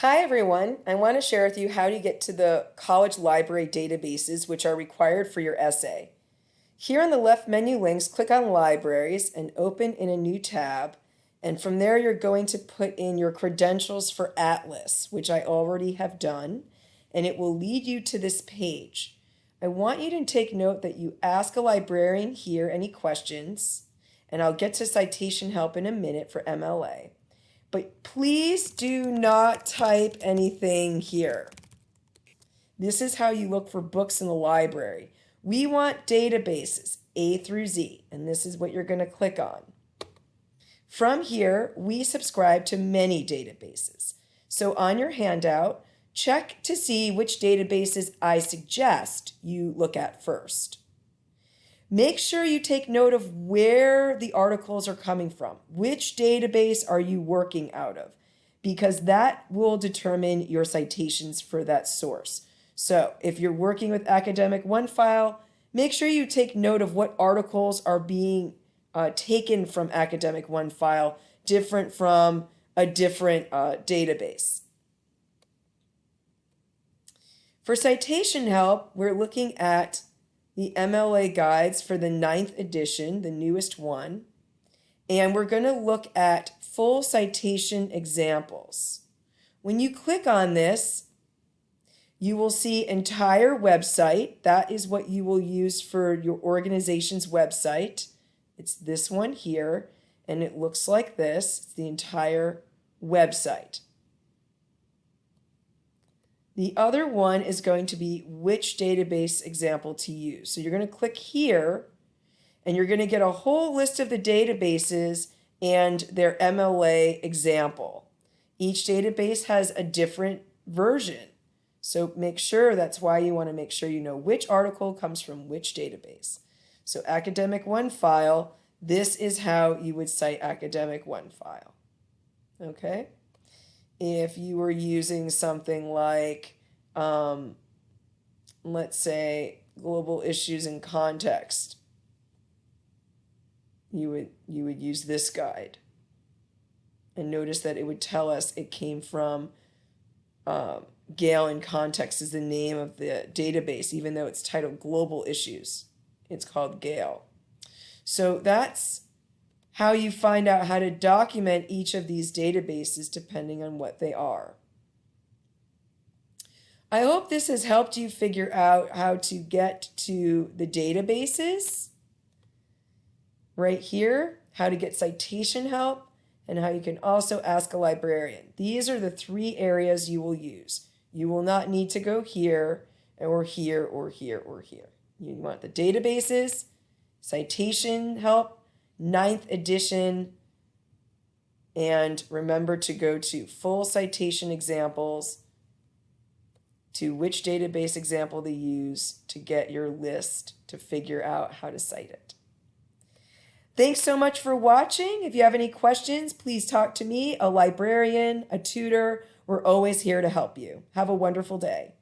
Hi everyone, I want to share with you how to get to the college library databases which are required for your essay. Here on the left menu links, click on Libraries and open in a new tab, and from there you're going to put in your credentials for Atlas, which I already have done, and it will lead you to this page. I want you to take note that you ask a librarian here any questions, and I'll get to citation help in a minute for MLA. But please do not type anything here. This is how you look for books in the library. We want databases, A through Z, and this is what you're going to click on. From here, we subscribe to many databases. So on your handout, check to see which databases I suggest you look at first. Make sure you take note of where the articles are coming from. Which database are you working out of? Because that will determine your citations for that source. So if you're working with Academic OneFile, make sure you take note of what articles are being taken from Academic OneFile, different from a different database. For citation help, we're looking at the MLA guides for the 9th edition, the newest one, and we're going to look at full citation examples. When you click on this, you will see entire website. That is what you will use for your organization's website. It's this one here, and it looks like this. It's the entire website. The other one is going to be which database example to use. So you're going to click here, and you're going to get a whole list of the databases and their MLA example. Each database has a different version. So make sure, that's why you want to make sure you know which article comes from which database. So Academic OneFile, this is how you would cite Academic OneFile. Okay? If you were using something like, let's say, global issues in context, you would use this guide. And notice that it would tell us it came from Gale in Context is the name of the database, even though it's titled Global Issues. It's called Gale. So that's how you find out how to document each of these databases depending on what they are. I hope this has helped you figure out how to get to the databases right here, how to get citation help, and how you can also ask a librarian. These are the 3 areas you will use. You will not need to go here or here or here or here. You want the databases, citation help, 9th edition, and remember to go to full citation examples, to which database example to use to get your list to figure out how to cite it. Thanks so much for watching. If you have any questions, please talk to me, a librarian, a tutor. We're always here to help you. Have a wonderful day.